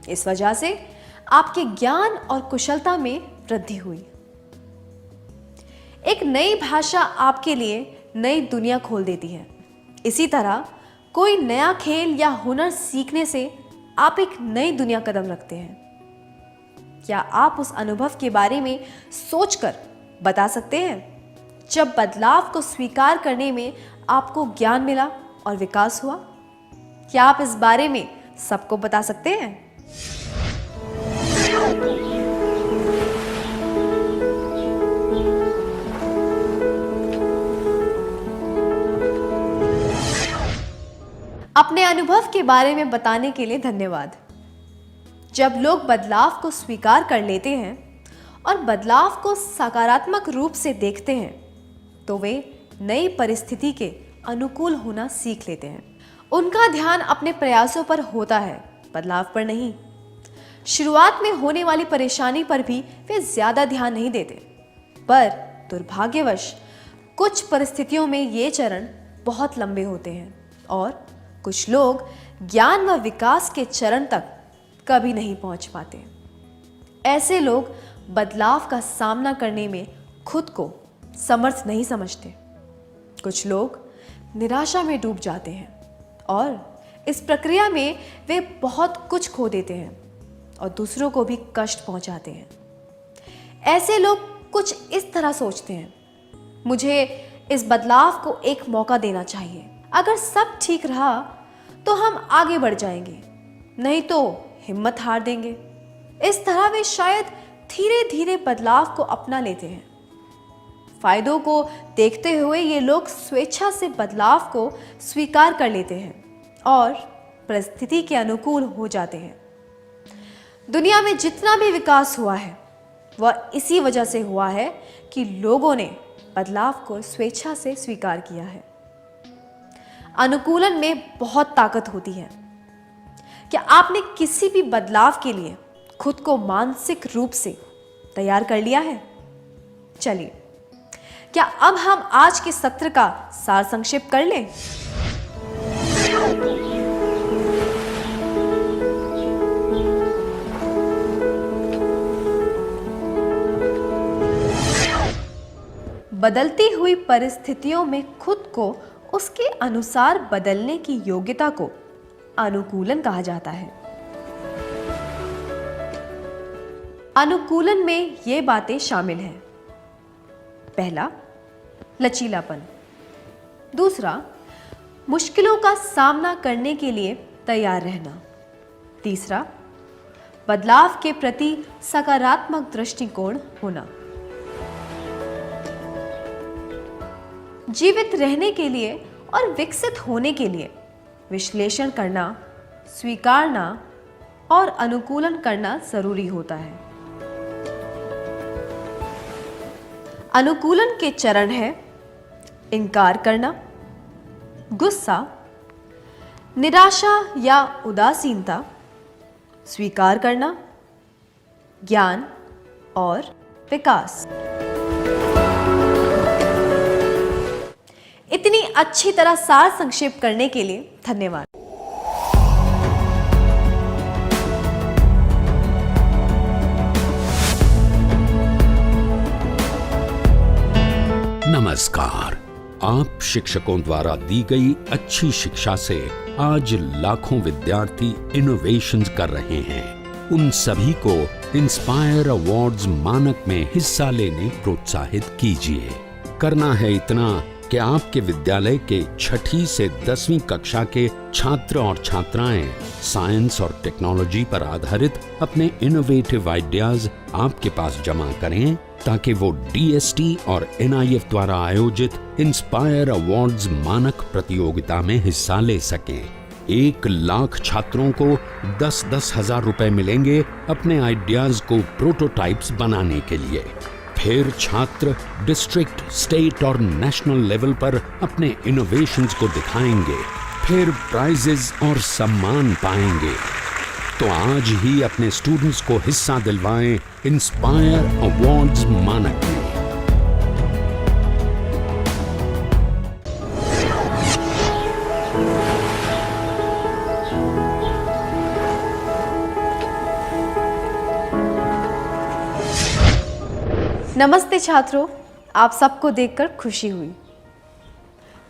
इस वजह से आपके ज्ञान और कुशलता में वृद्धि हुई। एक नई भाषा आपके लिए नई दुनिया खोल देती है। इसी तरह कोई नया खेल या हुनर सीखने से आप एक नई दुनिया कदम रखते हैं। क्या आप उस अनुभव के बारे में सोचकर बता सकते हैं जब बदलाव को स्वीकार करने में आपको ज्ञान मिला और विकास हुआ? क्या आप इस बारे में सबको बता सकते हैं? अपने अनुभव के बारे में बताने के लिए धन्यवाद। जब लोग बदलाव को स्वीकार कर लेते हैं और बदलाव को सकारात्मक रूप से देखते हैं, तो वे नई परिस्थिति के अनुकूल होना सीख लेते हैं। उनका ध्यान अपने प्रयासों पर होता है, बदलाव पर नहीं। शुरुआत में होने वाली परेशानी पर भी वे ज्यादा ध्यान नहीं देते, पर दुर्भाग्यवश कुछ परिस्थितियों में ये चरण बहुत लंबे होते हैं और कुछ लोग ज्ञान व विकास के चरण तक कभी नहीं पहुंच पाते। ऐसे लोग बदलाव का सामना करने में खुद को समर्थ नहीं समझते। कुछ लोग निराशा में डूब जाते हैं और इस प्रक्रिया में वे बहुत कुछ खो देते हैं और दूसरों को भी कष्ट पहुंचाते हैं। ऐसे लोग कुछ इस तरह सोचते हैं, मुझे इस बदलाव को एक मौका देना चाहिए। अगर सब ठीक रहा तो हम आगे बढ़ जाएंगे, नहीं तो हिम्मत हार देंगे। इस तरह वे शायद धीरे धीरे बदलाव को अपना लेते हैं। फायदों को देखते हुए ये लोग स्वेच्छा से बदलाव को स्वीकार कर लेते हैं और परिस्थिति के अनुकूल हो जाते हैं। दुनिया में जितना भी विकास हुआ है वह इसी वजह से हुआ है कि लोगों ने बदलाव को स्वेच्छा से स्वीकार किया है। अनुकूलन में बहुत ताकत होती है। क्या आपने किसी भी बदलाव के लिए खुद को मानसिक रूप से तैयार कर लिया है? चलिए, क्या अब हम आज के सत्र का सार संक्षेप कर लें? बदलती हुई परिस्थितियों में खुद को उसके अनुसार बदलने की योग्यता को अनुकूलन कहा जाता है। अनुकूलन में ये बातें शामिल हैं। पहला, लचीलापन। दूसरा, मुश्किलों का सामना करने के लिए तैयार रहना। तीसरा, बदलाव के प्रति सकारात्मक दृष्टिकोण होना। जीवित रहने के लिए और विकसित होने के लिए विश्लेषण करना, स्वीकारना और अनुकूलन करना जरूरी होता है। अनुकूलन के चरण है इनकार करना, गुस्सा, निराशा या उदासीनता, स्वीकार करना, ज्ञान और विकास। इतनी अच्छी तरह सार संक्षेप करने के लिए धन्यवाद। नमस्कार। आप शिक्षकों द्वारा दी गई अच्छी शिक्षा से आज लाखों विद्यार्थी इनोवेशंस कर रहे हैं। उन सभी को इंस्पायर अवार्ड्स मानक में हिस्सा लेने प्रोत्साहित कीजिए। करना है इतना कि आपके विद्यालय के 6ठी से 10वीं कक्षा के छात्र और छात्राएं साइंस और टेक्नोलॉजी पर आधारित अपने इनोवेटिव आइडियाज आपके पास जमा करें ताकि वो DST और NIF द्वारा आयोजित इंस्पायर अवार्ड्स मानक प्रतियोगिता में हिस्सा ले सकें। 1 लाख छात्रों को 10-10 हजार रुपए मिलेंगे अपने आइडियाज को प्रोटोटाइप्स बनाने के लिए। फिर छात्र डिस्ट्रिक्ट, स्टेट और नेशनल लेवल पर अपने इनोवेशंस को दिखाएंगे। फिर प्राइजेस और सम्मान पाएंगे। तो आज ही अपने स्टूडेंट्स को हिस्सा दिलवाएं इंस्पायर अवार्ड्स मानक में। नमस्ते छात्रों, आप सबको देखकर खुशी हुई।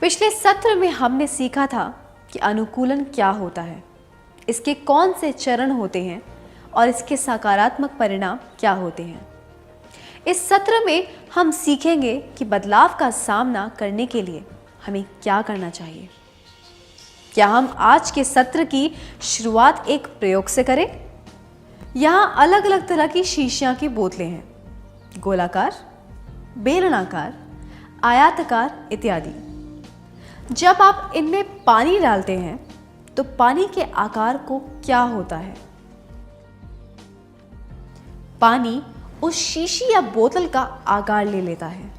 पिछले सत्र में हमने सीखा था कि अनुकूलन क्या होता है, इसके कौन से चरण होते हैं और इसके सकारात्मक परिणाम क्या होते हैं। इस सत्र में हम सीखेंगे कि बदलाव का सामना करने के लिए हमें क्या करना चाहिए। क्या हम आज के सत्र की शुरुआत एक प्रयोग से करें? यहाँ अलग अलग तरह की शीशियाँ की बोतलें हैं, गोलाकार, बेलनाकार, आयताकार इत्यादि। जब आप इनमें पानी डालते हैं तो पानी के आकार को क्या होता है? पानी उस शीशी या बोतल का आकार ले लेता है।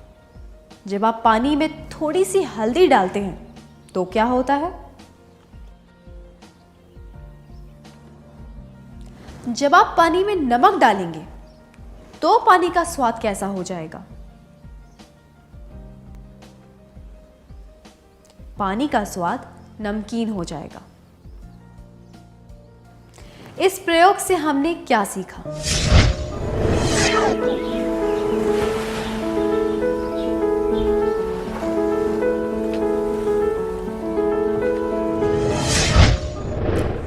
जब आप पानी में थोड़ी सी हल्दी डालते हैं तो क्या होता है? जब आप पानी में नमक डालेंगे तो पानी का स्वाद कैसा हो जाएगा? पानी का स्वाद नमकीन हो जाएगा। इस प्रयोग से हमने क्या सीखा?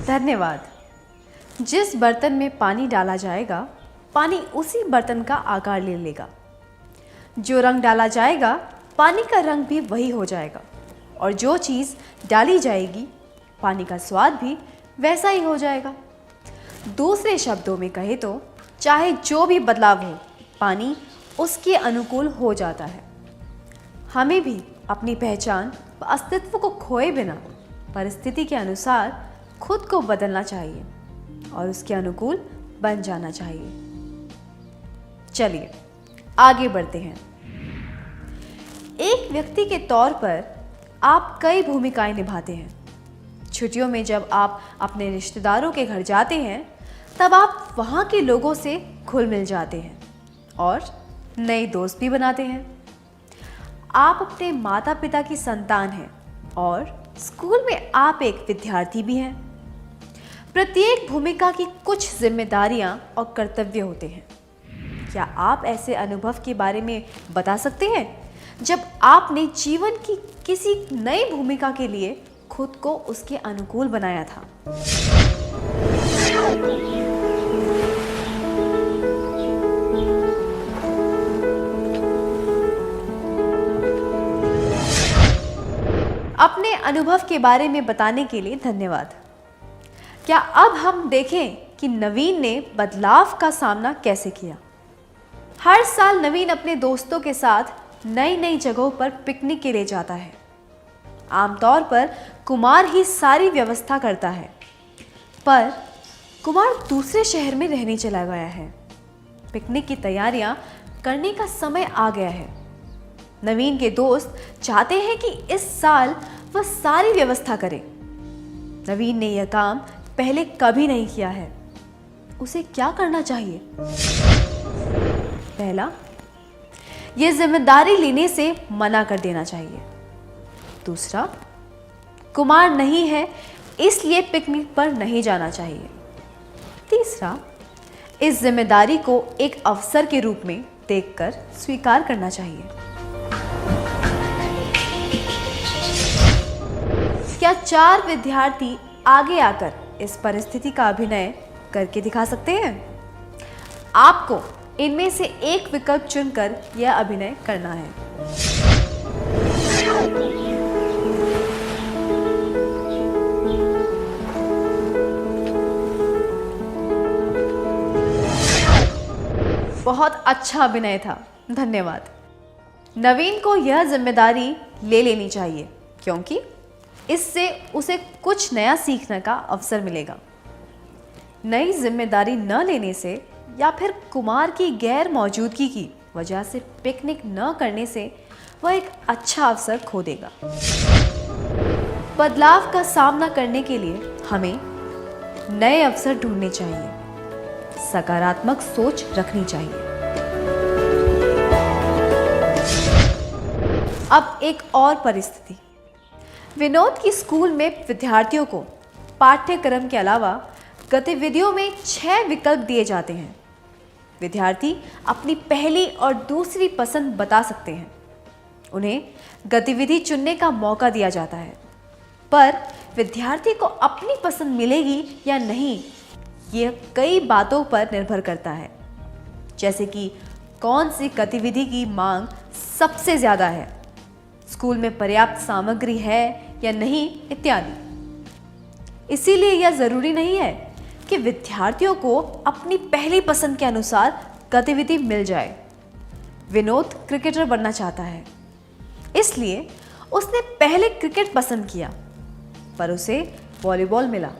धन्यवाद। जिस बर्तन में पानी डाला जाएगा, पानी उसी बर्तन का आकार ले लेगा। जो रंग डाला जाएगा, पानी का रंग भी वही हो जाएगा। और जो चीज़ डाली जाएगी, पानी का स्वाद भी वैसा ही हो जाएगा। दूसरे शब्दों में कहे तो चाहे जो भी बदलाव हो, पानी उसके अनुकूल हो जाता है। हमें भी अपनी पहचान व अस्तित्व को खोए बिना परिस्थिति के अनुसार खुद को बदलना चाहिए और उसके अनुकूल बन जाना चाहिए। चलिए आगे बढ़ते हैं। एक व्यक्ति के तौर पर आप कई भूमिकाएं निभाते हैं। छुट्टियों में जब आप अपने रिश्तेदारों के घर जाते हैं तब आप वहाँ के लोगों से घुल मिल जाते हैं और नए दोस्त भी बनाते हैं। आप अपने माता पिता की संतान हैं और स्कूल में आप एक विद्यार्थी भी हैं। प्रत्येक भूमिका की कुछ जिम्मेदारियां और कर्तव्य होते हैं। क्या आप ऐसे अनुभव के बारे में बता सकते हैं जब आपने जीवन की किसी नई भूमिका के लिए खुद को उसके अनुकूल बनाया था? अपने अनुभव के बारे में बताने के लिए धन्यवाद। क्या अब हम देखें कि नवीन ने बदलाव का सामना कैसे किया? हर साल नवीन अपने दोस्तों के साथ नई नई जगहों पर पिकनिक के लिए जाता है। आमतौर पर कुमार ही सारी व्यवस्था करता है, पर कुमार दूसरे शहर में रहने चला गया है। पिकनिक की तैयारियां करने का समय आ गया है। नवीन के दोस्त चाहते हैं कि इस साल वह सारी व्यवस्था करे। नवीन ने यह काम पहले कभी नहीं किया है। उसे क्या करना चाहिए? पहला, यह जिम्मेदारी लेने से मना कर देना चाहिए। दूसरा, कुमार नहीं है इसलिए पिकनिक पर नहीं जाना चाहिए। तीसरा, इस जिम्मेदारी को एक अवसर के रूप में देखकर स्वीकार करना चाहिए। क्या 4 विद्यार्थी आगे आकर इस परिस्थिति का अभिनय करके दिखा सकते हैं? आपको इनमें से एक विकल्प चुनकर यह अभिनय करना है। बहुत अच्छा अभिनय था, धन्यवाद। नवीन को यह जिम्मेदारी ले लेनी चाहिए क्योंकि इससे उसे कुछ नया सीखने का अवसर मिलेगा। नई जिम्मेदारी न लेने से या फिर कुमार की गैर मौजूदगी की वजह से पिकनिक न करने से वह एक अच्छा अवसर खो देगा। बदलाव का सामना करने के लिए हमें नए अवसर ढूंढने चाहिए, सकारात्मक सोच रखनी चाहिए। अब एक और परिस्थिति। विनोद की स्कूल में विद्यार्थियों को पाठ्यक्रम के अलावा गतिविधियों में 6 विकल्प दिए जाते हैं। विद्यार्थी अपनी पहली और दूसरी पसंद बता सकते हैं। उन्हें गतिविधि चुनने का मौका दिया जाता है, पर विद्यार्थी को अपनी पसंद मिलेगी या नहीं यह कई बातों पर निर्भर करता है, जैसे कि कौन सी गतिविधि की मांग सबसे ज़्यादा है, स्कूल में पर्याप्त सामग्री है या नहीं इत्यादि। इसीलिए यह ज़रूरी नहीं है कि विद्यार्थियों को अपनी पहली पसंद के अनुसार गतिविधि मिल जाए। विनोद क्रिकेटर बनना चाहता है, इसलिए उसने पहले क्रिकेट पसंद किया, पर उसे वॉलीबॉल मिला।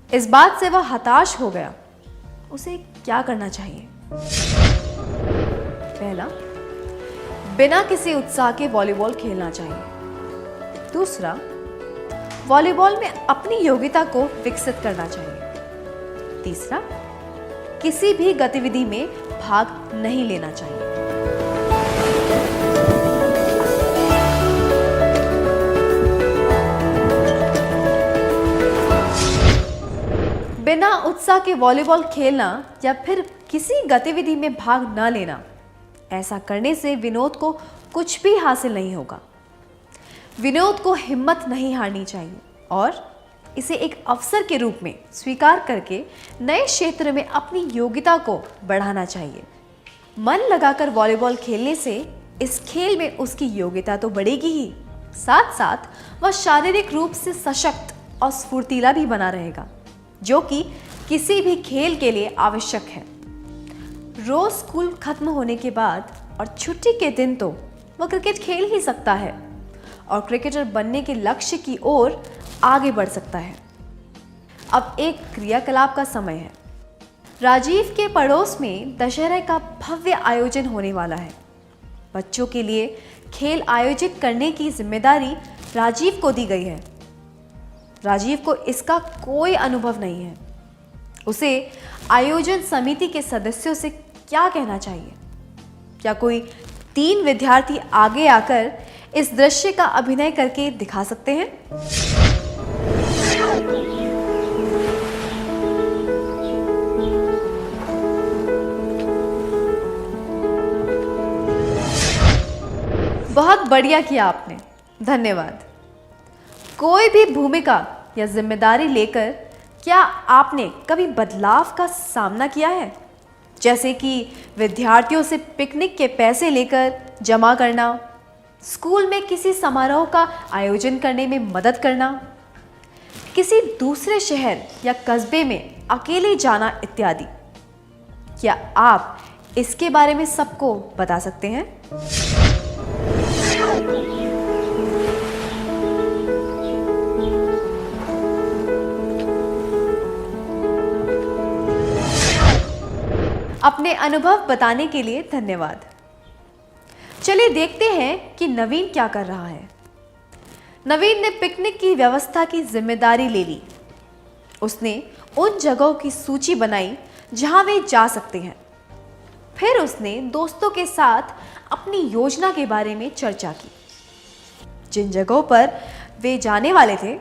इस बात से वह हताश हो गया। उसे क्या करना चाहिए? पहला, बिना किसी उत्साह के वॉलीबॉल खेलना चाहिए। दूसरा, वॉलीबॉल में अपनी योग्यता को विकसित करना चाहिए। तीसरा, किसी भी गतिविधि में भाग नहीं लेना चाहिए। बिना उत्साह के वॉलीबॉल खेलना या फिर किसी गतिविधि में भाग न लेना, ऐसा करने से विनोद को कुछ भी हासिल नहीं होगा। विनोद को हिम्मत नहीं हारनी चाहिए और इसे एक अवसर के रूप में स्वीकार करके नए क्षेत्र में अपनी योग्यता को बढ़ाना चाहिए। मन लगाकर वॉलीबॉल खेलने से इस खेल में उसकी योग्यता तो बढ़ेगी ही, साथ साथ वह शारीरिक रूप से सशक्त और स्फूर्तिला भी बना रहेगा, जो कि किसी भी खेल के लिए आवश्यक है। रोज स्कूल खत्म होने के बाद और छुट्टी के दिन तो वह क्रिकेट खेल ही सकता है और क्रिकेटर बनने के लक्ष्य की ओर आगे बढ़ सकता है। अब एक क्रियाकलाप का समय है। राजीव के पड़ोस में दशहरे का भव्य आयोजन होने वाला है। बच्चों के लिए खेल आयोजित करने की जिम्मेदारी राजीव को दी गई है। राजीव को इसका कोई अनुभव नहीं है। उसे आयोजन समिति के सदस्यों से क्या कहना चाहिए? क्या कोई 3 विद्यार्थी आगे आकर इस दृश्य का अभिनय करके दिखा सकते हैं? बहुत बढ़िया किया आपने, धन्यवाद। कोई भी भूमिका या जिम्मेदारी लेकर क्या आपने कभी बदलाव का सामना किया है? जैसे कि विद्यार्थियों से पिकनिक के पैसे लेकर जमा करना, स्कूल में किसी समारोह का आयोजन करने में मदद करना, किसी दूसरे शहर या कस्बे में अकेले जाना इत्यादि। क्या आप इसके बारे में सबको बता सकते हैं? अपने अनुभव बताने के लिए धन्यवाद। चलिए देखते हैं कि नवीन क्या कर रहा है। नवीन ने पिकनिक की व्यवस्था की जिम्मेदारी ले ली। उसने उन जगहों की सूची बनाई जहां वे जा सकते हैं। फिर उसने दोस्तों के साथ अपनी योजना के बारे में चर्चा की। जिन जगहों पर वे जाने वाले थे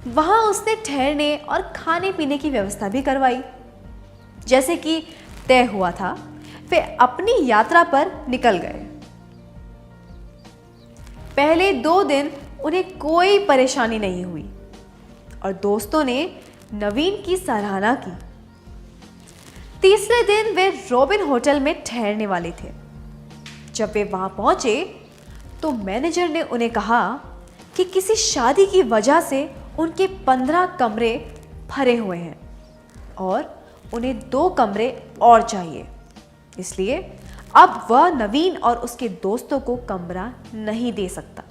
वहां उसने ठहरने और खाने पीने की व्यवस्था भी करवाई। जैसे कि तय हुआ था, वे अपनी यात्रा पर निकल गए। पहले 2 दिन उन्हें कोई परेशानी नहीं हुई और दोस्तों ने नवीन की सराहना की। तीसरे दिन वे रॉबिन होटल में ठहरने वाले थे। जब वे वहां पहुंचे तो मैनेजर ने उन्हें कहा कि किसी शादी की वजह से उनके 15 कमरे भरे हुए हैं और उन्हें 2 कमरे और चाहिए। इसलिए अब वह नवीन और उसके दोस्तों को कमरा नहीं दे सकता।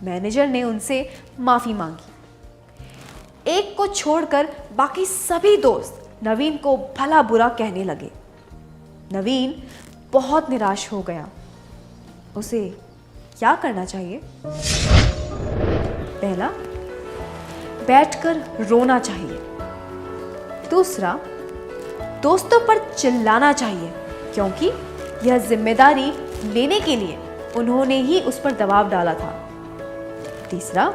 मैनेजर ने उनसे माफी मांगी। एक को छोड़कर बाकी सभी दोस्त नवीन को भला बुरा कहने लगे। नवीन बहुत निराश हो गया। उसे क्या करना चाहिए? पहला, बैठकर रोना चाहिए। दूसरा, दोस्तों पर चिल्लाना चाहिए क्योंकि यह जिम्मेदारी लेने के लिए उन्होंने ही उस पर दबाव डाला था। तीसरा,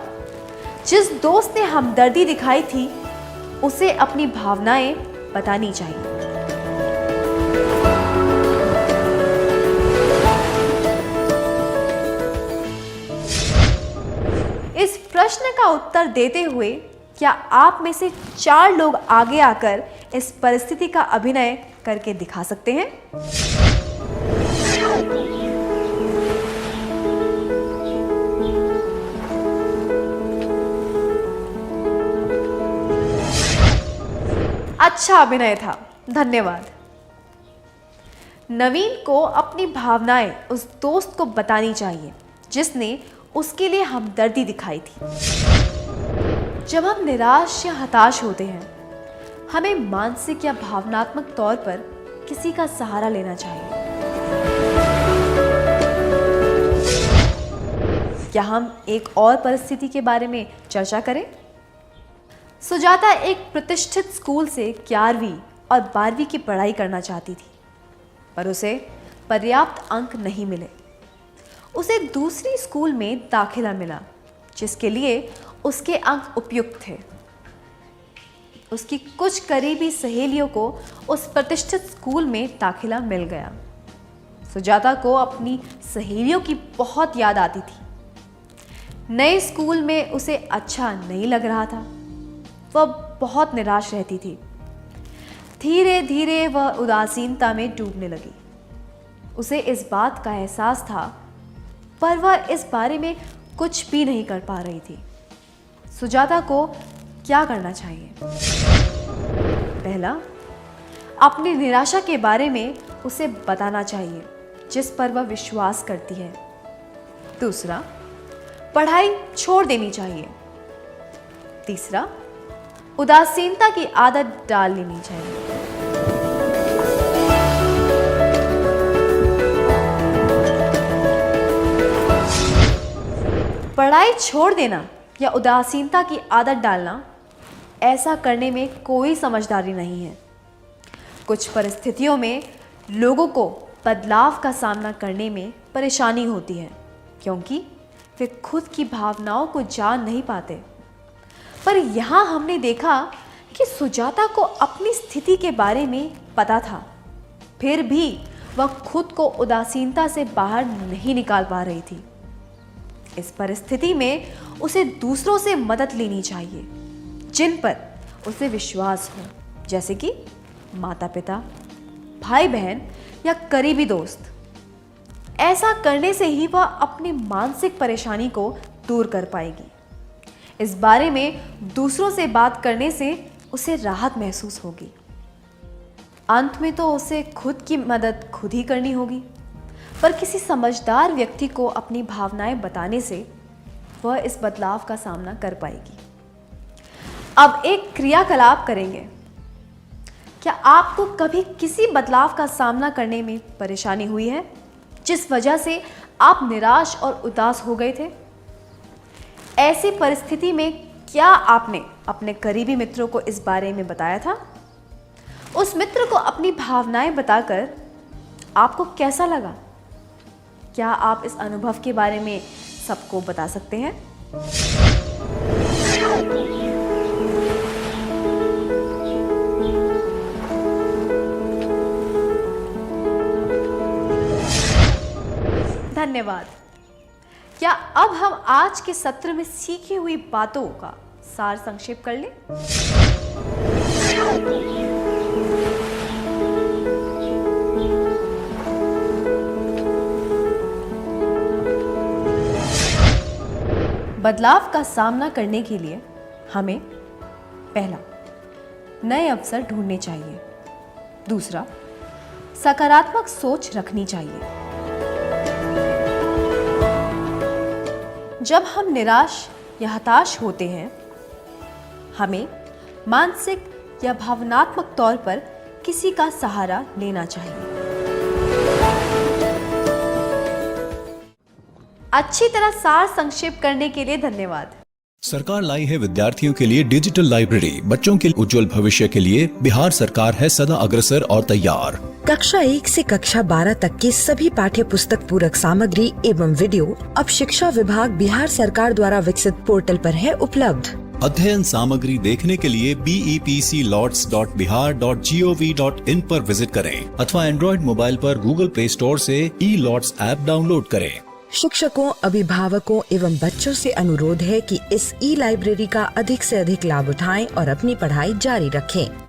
जिस दोस्त ने हमदर्दी दिखाई थी उसे अपनी भावनाएं बतानी चाहिए। इस प्रश्न का उत्तर देते हुए क्या आप में से 4 लोग आगे आकर इस परिस्थिति का अभिनय करके दिखा सकते हैं? अच्छा अभिनय था, धन्यवाद। नवीन को अपनी भावनाएं उस दोस्त को बतानी चाहिए जिसने उसके लिए हमदर्दी दिखाई थी। जब हम निराश या हताश होते हैं, हमें मानसिक या भावनात्मक तौर पर किसी का सहारा लेना चाहिए। क्या हम एक और परिस्थिति के बारे में चर्चा करें? सुजाता एक प्रतिष्ठित स्कूल से 11वीं और 12वीं की पढ़ाई करना चाहती थी, पर उसे पर्याप्त अंक नहीं मिले। उसे दूसरी स्कूल में दाखिला मिला जिसके लिए उसके अंक उपयुक्त थे। उसकी कुछ करीबी सहेलियों को उस प्रतिष्ठित स्कूल में दाखिला मिल गया। सुजाता को अपनी सहेलियों की बहुत याद आती थी। नए स्कूल में उसे अच्छा नहीं लग रहा था। वह बहुत निराश रहती थी। धीरे धीरे वह उदासीनता में डूबने लगी। उसे इस बात का एहसास था, पर वह इस बारे में कुछ भी नहीं कर पा रही थी। सुजाता को क्या करना चाहिए? पहला, अपनी निराशा के बारे में उसे बताना चाहिए जिस पर वह विश्वास करती है। दूसरा, पढ़ाई छोड़ देनी चाहिए। तीसरा, उदासीनता की आदत डाल लेनी चाहिए। पढ़ाई छोड़ देना या उदासीनता की आदत डालना, ऐसा करने में कोई समझदारी नहीं है। कुछ परिस्थितियों में लोगों को बदलाव का सामना करने में परेशानी होती है क्योंकि वे खुद की भावनाओं को जान नहीं पाते। पर यहाँ हमने देखा कि सुजाता को अपनी स्थिति के बारे में पता था, फिर भी वह खुद को उदासीनता से बाहर नहीं निकाल पा रही थी। इस परिस्थिति में उसे दूसरों से मदद लेनी चाहिए जिन पर उसे विश्वास हो, जैसे कि माता पिता, भाई बहन या करीबी दोस्त। ऐसा करने से ही वह अपनी मानसिक परेशानी को दूर कर पाएगी। इस बारे में दूसरों से बात करने से उसे राहत महसूस होगी। अंत में तो उसे खुद की मदद खुद ही करनी होगी, पर किसी समझदार व्यक्ति को अपनी भावनाएं बताने से वह इस बदलाव का सामना कर पाएगी। अब एक क्रियाकलाप करेंगे। क्या आपको कभी किसी बदलाव का सामना करने में परेशानी हुई है जिस वजह से आप निराश और उदास हो गए थे? ऐसी परिस्थिति में क्या आपने अपने करीबी मित्रों को इस बारे में बताया था? उस मित्र को अपनी भावनाएं बताकर आपको कैसा लगा? क्या आप इस अनुभव के बारे में सबको बता सकते हैं? धन्यवाद। क्या अब हम आज के सत्र में सीखी हुई बातों का सार संक्षेप कर लें? बदलाव का सामना करने के लिए हमें पहला, नए अवसर ढूंढने चाहिए। दूसरा, सकारात्मक सोच रखनी चाहिए। जब हम निराश या हताश होते हैं, हमें मानसिक या भावनात्मक तौर पर किसी का सहारा लेना चाहिए। अच्छी तरह सार संक्षेप करने के लिए धन्यवाद। सरकार लाई है विद्यार्थियों के लिए डिजिटल लाइब्रेरी। बच्चों के उज्जवल भविष्य के लिए बिहार सरकार है सदा अग्रसर और तैयार। कक्षा 1 से कक्षा 12 तक की सभी पाठ्य पुस्तक पूरक सामग्री एवं वीडियो अब शिक्षा विभाग बिहार सरकार द्वारा विकसित पोर्टल पर है उपलब्ध। अध्ययन सामग्री देखने के लिए BEPCLOTS.bihar.gov.in पर विजिट करें अथवा एंड्रॉइड मोबाइल पर गूगल प्ले स्टोर से E-LOTS ऐप डाउनलोड करें। शिक्षकों, अभिभावकों एवं बच्चों से अनुरोध है कि इस ई लाइब्रेरी का अधिक से अधिक लाभ उठाएं और अपनी पढ़ाई जारी रखें।